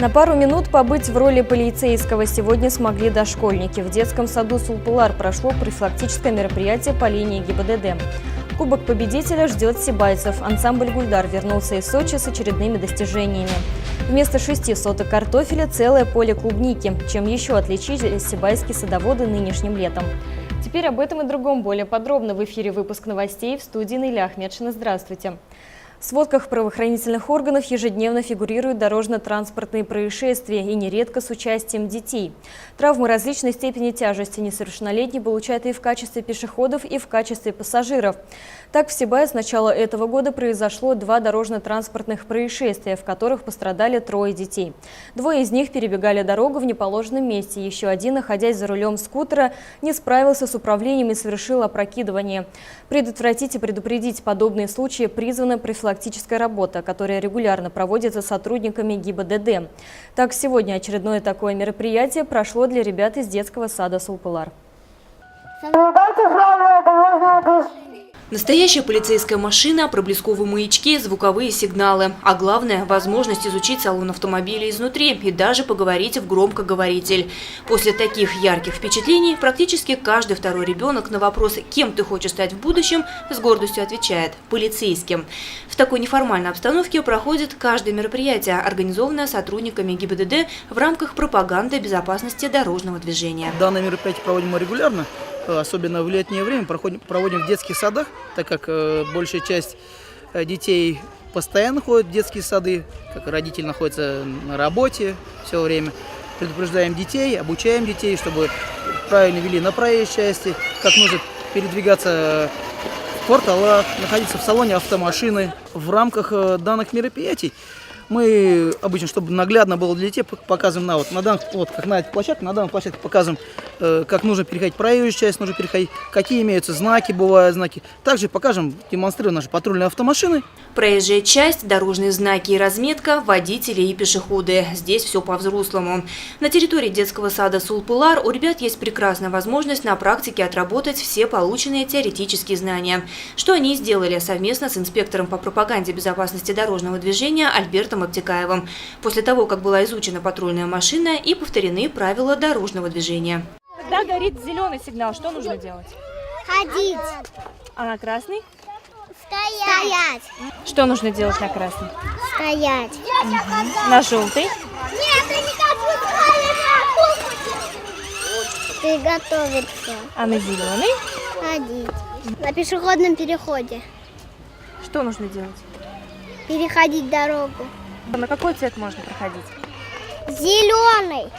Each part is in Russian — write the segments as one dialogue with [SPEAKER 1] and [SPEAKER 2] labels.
[SPEAKER 1] На пару минут побыть в роли полицейского сегодня смогли дошкольники. В детском саду Сулпылар прошло профилактическое мероприятие по линии ГИБДД. Кубок победителя ждет сибайцев. Ансамбль «Гульдар» вернулся из Сочи с очередными достижениями. Вместо 6 соток картофеля целое поле клубники. Чем еще отличились сибайские садоводы нынешним летом? Теперь об этом и другом более подробно в эфире выпуск новостей в студии Наиля Ахмедшина. Здравствуйте. В сводках правоохранительных органов ежедневно фигурируют дорожно-транспортные происшествия и нередко с участием детей. Травмы различной степени тяжести несовершеннолетние получают и в качестве пешеходов, и в качестве пассажиров. Так, в Сибае с начала этого года произошло 2 дорожно-транспортных происшествия, в которых пострадали 3 детей. 2 из них перебегали дорогу в неположенном месте. Еще один, находясь за рулем скутера, не справился с управлением и совершил опрокидывание. Предотвратить и предупредить подобные случаи призвана профилактическая работа, которая регулярно проводится сотрудниками ГИБДД. Так, сегодня очередное такое мероприятие прошло для ребят из детского сада Сулпылар.
[SPEAKER 2] Настоящая полицейская машина, проблесковые маячки, звуковые сигналы. А главное – возможность изучить салон автомобиля изнутри и даже поговорить в громкоговоритель. После таких ярких впечатлений практически каждый второй ребенок на вопрос «Кем ты хочешь стать в будущем?» с гордостью отвечает – полицейским. В такой неформальной обстановке проходит каждое мероприятие, организованное сотрудниками ГИБДД в рамках пропаганды безопасности дорожного движения.
[SPEAKER 3] Данное мероприятие проводим мы регулярно. Особенно в летнее время проводим в детских садах, так как большая часть детей постоянно ходят в детские сады, как родители находятся на работе все время. Предупреждаем детей, обучаем детей, чтобы правильно вели на проезжей части, как нужно передвигаться в кварталах, находиться в салоне автомашины. В рамках данных мероприятий мы обычно, чтобы наглядно было для детей, показываем как на этой площадке показываем, как нужно переходить проезжую часть, нужно переходить, какие имеются знаки, бывают знаки. Также покажем, демонстрируем наши патрульные автомашины.
[SPEAKER 2] Проезжая часть, дорожные знаки и разметка, водители и пешеходы. Здесь все по-взрослому. На территории детского сада Сулпылар у ребят есть прекрасная возможность на практике отработать все полученные теоретические знания. Что они сделали совместно с инспектором по пропаганде безопасности дорожного движения Альбертом Обтекаевым. После того, как была изучена патрульная машина и повторены правила дорожного движения.
[SPEAKER 4] Когда горит зеленый сигнал, что нужно делать?
[SPEAKER 5] Ходить.
[SPEAKER 4] А на красный?
[SPEAKER 5] Стоять.
[SPEAKER 4] Что нужно делать на красный?
[SPEAKER 5] Стоять.
[SPEAKER 4] На желтый?
[SPEAKER 5] Нет, я не хочу. Приготовиться.
[SPEAKER 4] А на зеленый?
[SPEAKER 5] Ходить. На пешеходном переходе.
[SPEAKER 4] Что нужно делать?
[SPEAKER 5] Переходить дорогу.
[SPEAKER 4] На какой цвет можно проходить?
[SPEAKER 5] Зеленый.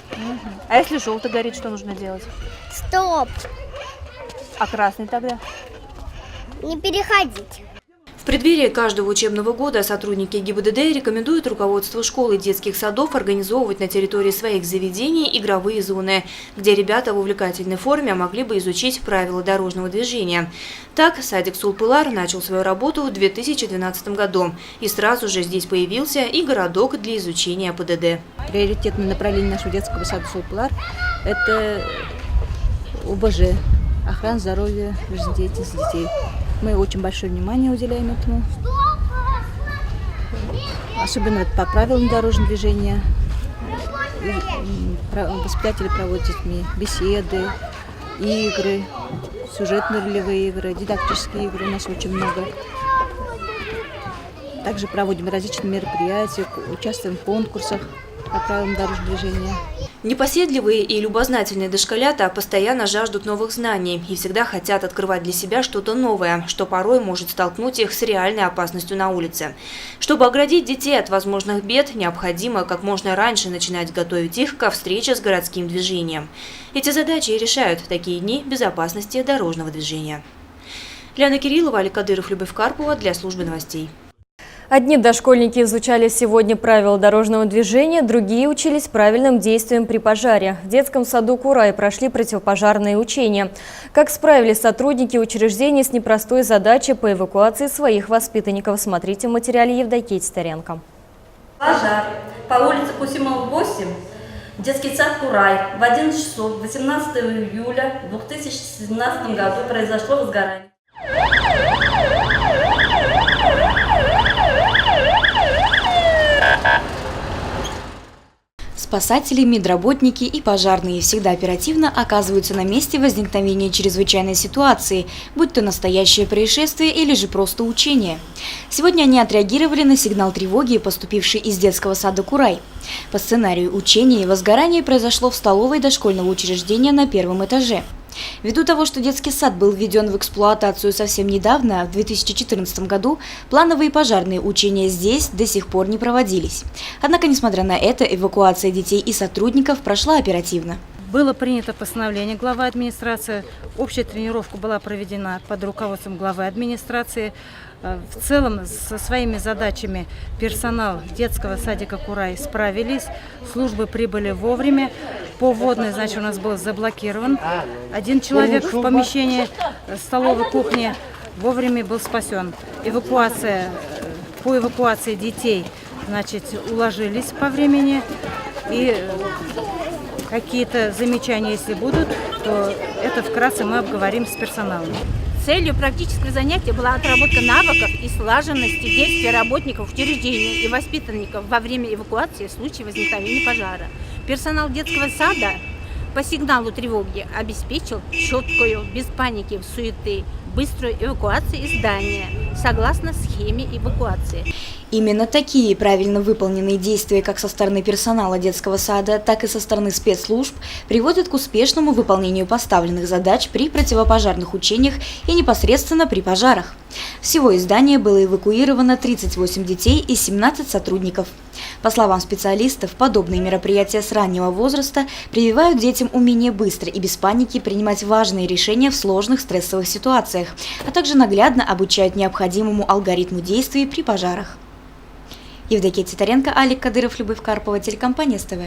[SPEAKER 4] А если желтый горит, что нужно делать?
[SPEAKER 5] Стоп.
[SPEAKER 4] А красный тогда?
[SPEAKER 5] Не переходить.
[SPEAKER 2] В преддверии каждого учебного года сотрудники ГИБДД рекомендуют руководству школ и детских садов организовывать на территории своих заведений игровые зоны, где ребята в увлекательной форме могли бы изучить правила дорожного движения. Так, садик Сулпылар начал свою работу в 2012 году. И сразу же здесь появился и городок для изучения ПДД.
[SPEAKER 6] Приоритетное направление нашего детского сада Сулпылар – это ОБЖ, охрана здоровья, жизнедеятельности детей. Мы очень большое внимание уделяем этому, особенно по правилам дорожного движения. Воспитатели проводят с детьми беседы, игры, сюжетно-ролевые игры, дидактические игры у нас очень много. Также проводим различные мероприятия, участвуем в конкурсах по правилам дорожного движения.
[SPEAKER 2] Непоседливые и любознательные дошколята постоянно жаждут новых знаний и всегда хотят открывать для себя что-то новое, что порой может столкнуть их с реальной опасностью на улице. Чтобы оградить детей от возможных бед, необходимо как можно раньше начинать готовить их ко встрече с городским движением. Эти задачи и решают такие дни безопасности дорожного движения. Лиана Кириллова, Али Кадыров, Любовь Карпова для службы новостей.
[SPEAKER 1] Одни дошкольники изучали сегодня правила дорожного движения, другие учились правильным действиям при пожаре. В детском саду Курай прошли противопожарные учения. Как справились сотрудники учреждения с непростой задачей по эвакуации своих воспитанников, смотрите в материале Евдокии Титаренко.
[SPEAKER 7] Пожар по улице Кусимова, 8, детский сад Курай. В 11 часов 18 июля 2017 году произошло возгорание.
[SPEAKER 2] спасатели, медработники и пожарные всегда оперативно оказываются на месте возникновения чрезвычайной ситуации, будь то настоящее происшествие или же просто учение. Сегодня они отреагировали на сигнал тревоги, поступивший из детского сада «Курай». По сценарию учения возгорание произошло в столовой дошкольного учреждения на первом этаже. Ввиду того, что детский сад был введен в эксплуатацию совсем недавно, в 2014 году, плановые пожарные учения здесь до сих пор не проводились. Однако, несмотря на это, эвакуация детей и сотрудников прошла оперативно.
[SPEAKER 8] Было принято постановление главы администрации, общая тренировка была проведена под руководством главы администрации. В целом со своими задачами персонал детского садика «Курай» справились, службы прибыли вовремя. Поводный, значит, у нас был заблокирован. Один человек в помещении столовой кухни вовремя был спасен. По эвакуации детей, значит, уложились по времени. И какие-то замечания, если будут, то это вкратце мы обговорим с персоналом.
[SPEAKER 9] Целью практического занятия была отработка навыков и слаженности действия работников учреждений и воспитанников во время эвакуации в случае возникновения пожара. Персонал детского сада по сигналу тревоги обеспечил четкую, без паники, суеты, быструю эвакуацию из здания, согласно схеме эвакуации.
[SPEAKER 2] Именно такие правильно выполненные действия как со стороны персонала детского сада, так и со стороны спецслужб приводят к успешному выполнению поставленных задач при противопожарных учениях и непосредственно при пожарах. Всего из здания было эвакуировано 38 детей и 17 сотрудников. По словам специалистов, подобные мероприятия с раннего возраста прививают детям умение быстро и без паники принимать важные решения в сложных стрессовых ситуациях, а также наглядно обучают необходимому алгоритму действий при пожарах. Евдокия Титаренко, Алик Кадыров, Любовь Карпова, телекомпания СТВ.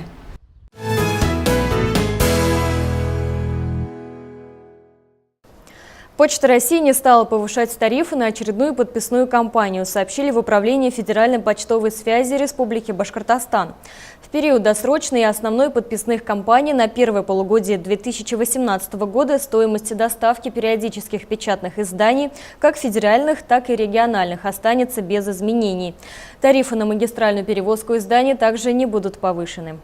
[SPEAKER 1] Почта России не стала повышать тарифы на очередную подписную кампанию, сообщили в Управлении Федеральной почтовой связи Республики Башкортостан. В период досрочной и основной подписных кампаний на первое полугодие 2018 года стоимость доставки периодических печатных изданий, как федеральных, так и региональных, останется без изменений. Тарифы на магистральную перевозку изданий также не будут повышены.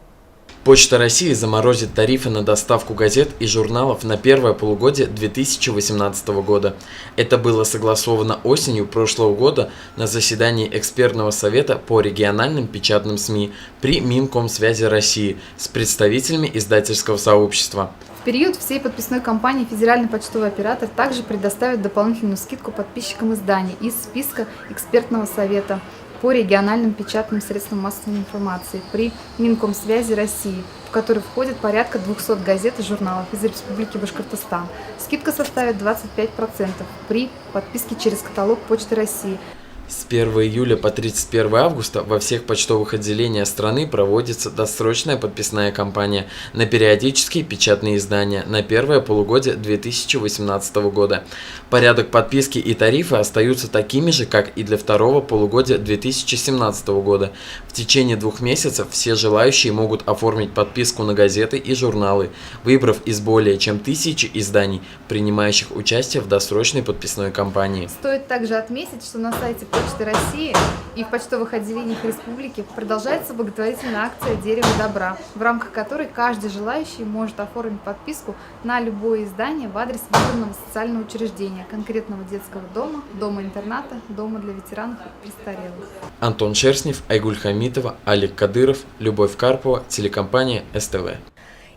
[SPEAKER 10] Почта России заморозит тарифы на доставку газет и журналов на первое полугодие 2018 года. Это было согласовано осенью прошлого года на заседании экспертного совета по региональным печатным СМИ при Минкомсвязи России с представителями издательского сообщества.
[SPEAKER 11] В период всей подписной кампании федеральный почтовый оператор также предоставит дополнительную скидку подписчикам изданий из списка экспертного совета по региональным печатным средствам массовой информации при Минкомсвязи России, в который входит порядка 200 газет и журналов из Республики Башкортостан. Скидка составит 25% при подписке через каталог Почты России.
[SPEAKER 10] С 1 июля по 31 августа во всех почтовых отделениях страны проводится досрочная подписная кампания на периодические печатные издания на первое полугодие 2018 года. Порядок подписки и тарифы остаются такими же, как и для второго полугодия 2017 года. В течение 2 месяцев все желающие могут оформить подписку на газеты и журналы, выбрав из более чем 1000 изданий, принимающих участие в досрочной подписной кампании.
[SPEAKER 11] Стоит также отметить, что на сайте Почты России и в почтовых отделениях республики продолжается благотворительная акция «Дерево добра», в рамках которой каждый желающий может оформить подписку на любое издание в адрес выбранного социального учреждения, конкретного детского дома, дома-интерната, дома для ветеранов и престарелых.
[SPEAKER 10] Антон Шерстнев, Айгуль Хамитова, Алик Кадыров, Любовь Карпова, телекомпания СТВ.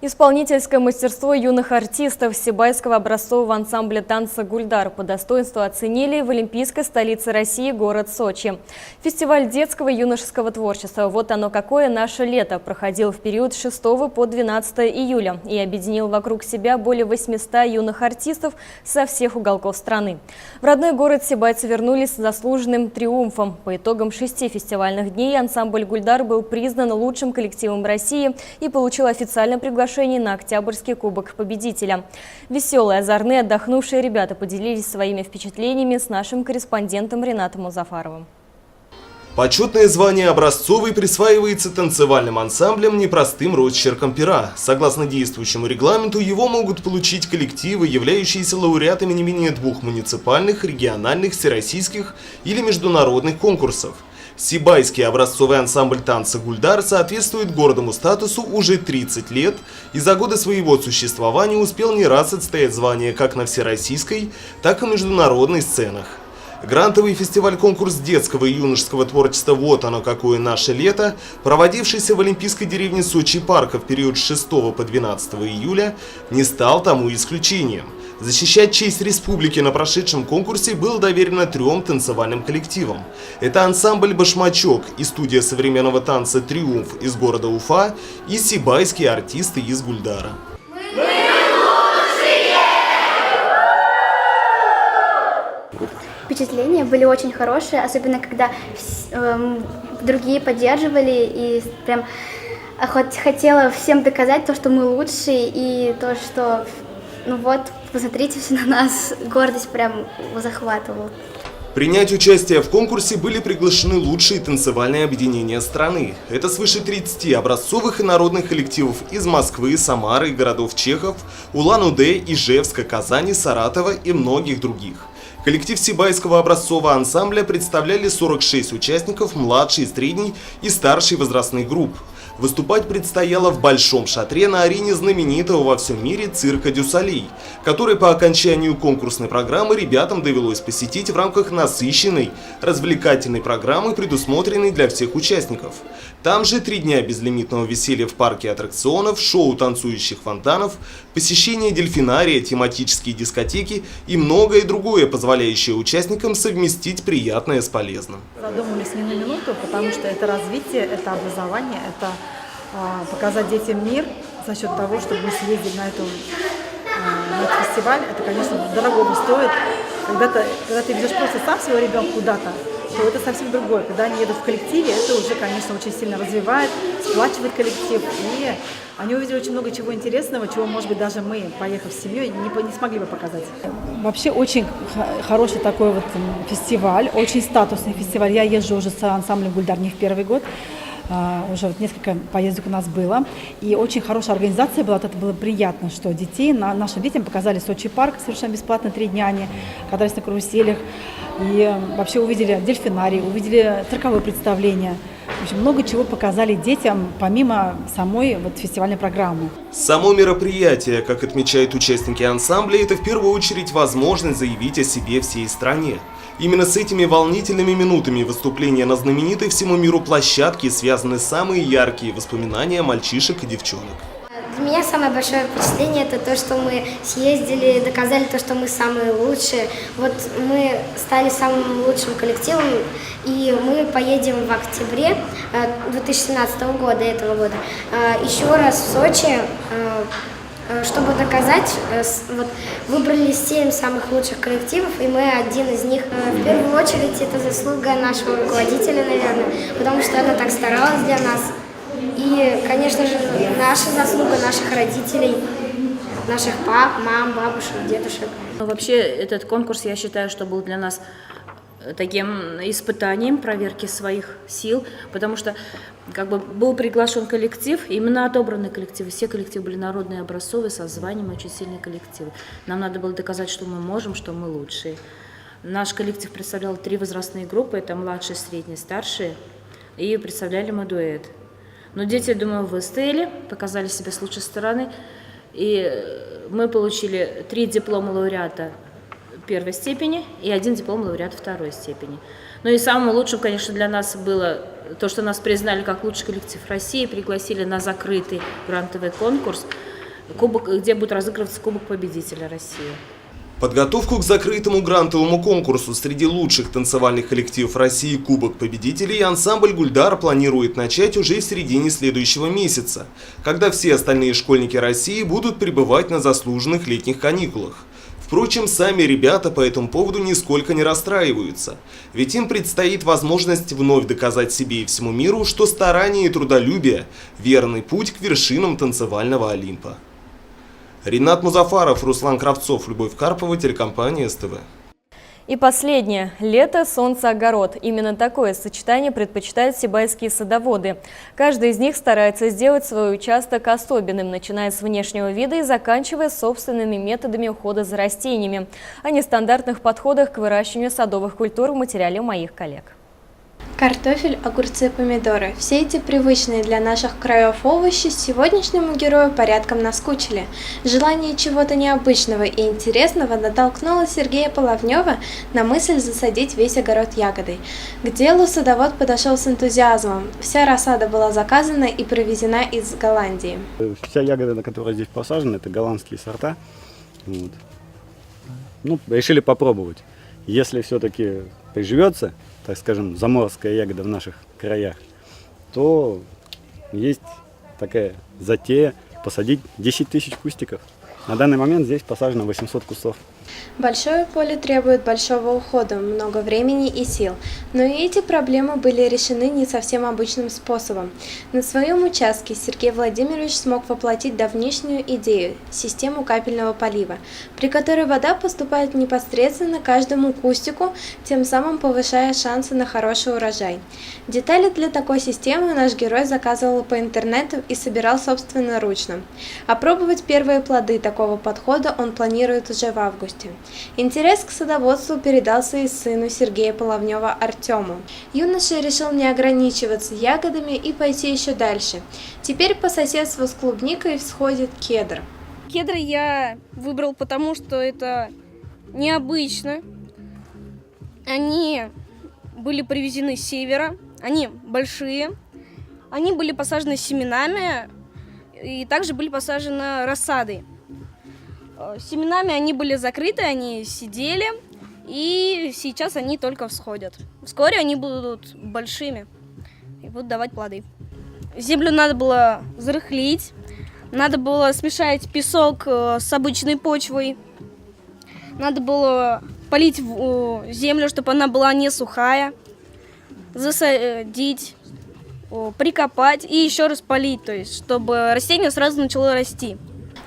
[SPEAKER 1] Исполнительское мастерство юных артистов Сибайского образцового ансамбля танца «Гульдар» по достоинству оценили в олимпийской столице России город Сочи. Фестиваль детского и юношеского творчества «Вот оно какое наше лето» проходил в период с 6 по 12 июля и объединил вокруг себя более 800 юных артистов со всех уголков страны. В родной город сибайцы вернулись с заслуженным триумфом. По итогам 6 фестивальных дней ансамбль «Гульдар» был признан лучшим коллективом России и получил официальное приглашение на Октябрьский кубок победителя. Веселые, озорные, отдохнувшие ребята поделились своими впечатлениями с нашим корреспондентом Ренатом Музафаровым.
[SPEAKER 12] Почетное звание образцовый присваивается танцевальным ансамблям непростым росчерком пера. Согласно действующему регламенту, его могут получить коллективы, являющиеся лауреатами не менее 2 муниципальных, региональных, всероссийских или международных конкурсов. Сибайский образцовый ансамбль танца «Гульдар» соответствует гордому статусу уже 30 лет и за годы своего существования успел не раз отстоять звание как на всероссийской, так и международной сценах. Грантовый фестиваль-конкурс детского и юношеского творчества «Вот оно, какое наше лето», проводившийся в Олимпийской деревне Сочи-Парка в период с 6 по 12 июля, не стал тому исключением. Защищать честь республики на прошедшем конкурсе было доверено 3 танцевальным коллективам. Это ансамбль «Башмачок» и студия современного танца «Триумф» из города Уфа и сибайские артисты из Гульдара.
[SPEAKER 13] Впечатления были очень хорошие, особенно когда другие поддерживали и прям хотела всем доказать то, что мы лучшие, и то, что, ну вот, посмотрите все на нас, гордость прям захватывала.
[SPEAKER 12] Принять участие в конкурсе были приглашены лучшие танцевальные объединения страны. Это свыше 30 образцовых и народных коллективов из Москвы, Самары, городов Чехов, Улан-Удэ, Ижевска, Казани, Саратова и многих других. Коллектив Сибайского образцового ансамбля представляли 46 участников младшей, средней и старшей возрастных групп. Выступать предстояло в Большом шатре на арене знаменитого во всем мире цирка Дю Солей, который по окончанию конкурсной программы ребятам довелось посетить в рамках насыщенной, развлекательной программы, предусмотренной для всех участников. Там же 3 дня безлимитного веселья в парке аттракционов, шоу танцующих фонтанов, посещение дельфинария, тематические дискотеки и многое другое, позволяющее участникам совместить приятное с полезным.
[SPEAKER 14] Задумались не на минуту, потому что это развитие, это образование, это показать детям мир за счет того, чтобы мы съездили на этот фестиваль. Это, конечно, дорого стоит. Когда ты ведешь просто сам своего ребенка куда-то, то это совсем другое. Когда они едут в коллективе, это уже, конечно, очень сильно развивает, сплачивает коллектив. И они увидели очень много чего интересного, чего, может быть, даже мы, поехав с семьей, не смогли бы показать. Вообще очень хороший такой вот фестиваль, очень статусный фестиваль. Я езжу уже с ансамблем «Гульдар» не в первый год. Уже вот несколько поездок у нас было. И очень хорошая организация была. Это было приятно, что нашим детям показали Сочи-парк совершенно бесплатно, 3 дня они катались на каруселях. И вообще увидели дельфинарий, увидели цирковое представление. В общем, много чего показали детям, помимо самой фестивальной программы.
[SPEAKER 12] Само мероприятие, как отмечают участники ансамбля, это в первую очередь возможность заявить о себе всей стране. Именно с этими волнительными минутами выступления на знаменитой всему миру площадке связаны самые яркие воспоминания мальчишек и девчонок.
[SPEAKER 13] Для меня самое большое впечатление – это то, что мы съездили, доказали то, что мы самые лучшие. Вот мы стали самым лучшим коллективом, и мы поедем в октябре 2017 года, этого года, еще раз в Сочи, чтобы доказать. Вот, выбрали 7 самых лучших коллективов, и мы один из них. В первую очередь это заслуга нашего руководителя, наверное, потому что она так старалась для нас. И, конечно же, наша заслуга, наших родителей, наших пап, мам, бабушек, дедушек.
[SPEAKER 15] Вообще этот конкурс, я считаю, что был для нас таким испытанием проверки своих сил, потому что был приглашен коллектив, именно отобранный коллектив. Все коллективы были народные, образцовые, со званием, очень сильные коллективы. Нам надо было доказать, что мы можем, что мы лучшие. Наш коллектив представлял 3 возрастные группы, это младшие, средние, старшие, и представляли мы дуэт. Но дети, думаю, выстояли, показали себя с лучшей стороны, и мы получили 3 диплома лауреата 1 степени и 1 диплом лауреата 2 степени. Ну и самым лучшим, конечно, для нас было то, что нас признали как лучший коллектив России, пригласили на закрытый грантовый конкурс, где будет разыгрываться Кубок победителя России.
[SPEAKER 12] Подготовку к закрытому грантовому конкурсу среди лучших танцевальных коллективов России «Кубок победителей» ансамбль «Гульдар» планирует начать уже в середине следующего месяца, когда все остальные школьники России будут пребывать на заслуженных летних каникулах. Впрочем, сами ребята по этому поводу нисколько не расстраиваются, ведь им предстоит возможность вновь доказать себе и всему миру, что старание и трудолюбие – верный путь к вершинам танцевального Олимпа. Ринат Музафаров, Руслан Кравцов, Любовь Карпова, телекомпания СТВ.
[SPEAKER 1] И последнее. Лето, солнце, огород. Именно такое сочетание предпочитают сибайские садоводы. Каждый из них старается сделать свой участок особенным, начиная с внешнего вида и заканчивая собственными методами ухода за растениями. О нестандартных подходах к выращиванию садовых культур в материале моих коллег.
[SPEAKER 16] Картофель, огурцы, помидоры – все эти привычные для наших краев овощи сегодняшнему герою порядком наскучили. Желание чего-то необычного и интересного натолкнуло Сергея Половнева на мысль засадить весь огород ягодой. К делу садовод подошел с энтузиазмом. Вся рассада была заказана и привезена из Голландии.
[SPEAKER 17] Вся ягода, которая здесь посажена, это голландские сорта. Вот. Ну, решили попробовать. Если все-таки приживется, так скажем, заморская ягода в наших краях, то есть такая затея посадить 10 тысяч кустиков. На данный момент здесь посажено 800 кустов.
[SPEAKER 16] Большое поле требует большого ухода, много времени и сил. Но и эти проблемы были решены не совсем обычным способом. На своем участке Сергей Владимирович смог воплотить давнишнюю идею – систему капельного полива, при которой вода поступает непосредственно каждому кустику, тем самым повышая шансы на хороший урожай. Детали для такой системы наш герой заказывал по интернету и собирал собственноручно. Опробовать первые плоды такого подхода он планирует уже в августе. Интерес к садоводству передался и сыну Сергея Половнева Артему. Юноша решил не ограничиваться ягодами и пойти еще дальше. Теперь по соседству с клубникой всходит кедр.
[SPEAKER 18] Кедры я выбрал потому, что это необычно. Они были привезены с севера, они большие, они были посажены семенами и также были посажены рассадой. Семенами они были закрыты, они сидели, и сейчас они только всходят. Вскоре они будут большими и будут давать плоды. Землю надо было взрыхлить, надо было смешать песок с обычной почвой, надо было полить землю, чтобы она была не сухая, засадить, прикопать и еще раз полить, то есть чтобы растение сразу начало расти.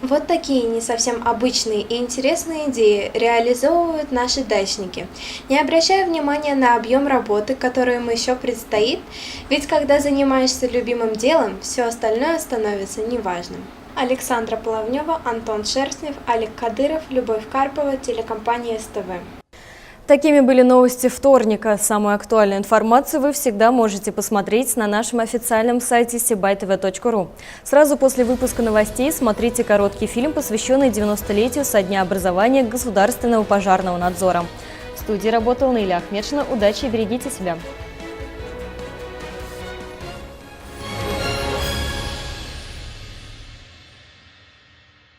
[SPEAKER 16] Вот такие не совсем обычные и интересные идеи реализовывают наши дачники, не обращая внимания на объем работы, который им еще предстоит, ведь когда занимаешься любимым делом, все остальное становится неважным. Александра Половнева, Антон Шерстнев, Олег Кадыров, Любовь Карпова, телекомпания СТВ.
[SPEAKER 1] Такими были новости вторника. Самую актуальную информацию вы всегда можете посмотреть на нашем официальном сайте sibaytv.ru. Сразу после выпуска новостей смотрите короткий фильм, посвященный 90-летию со дня образования Государственного пожарного надзора. В студии работала Наиля Ахмедшина. Удачи и берегите себя!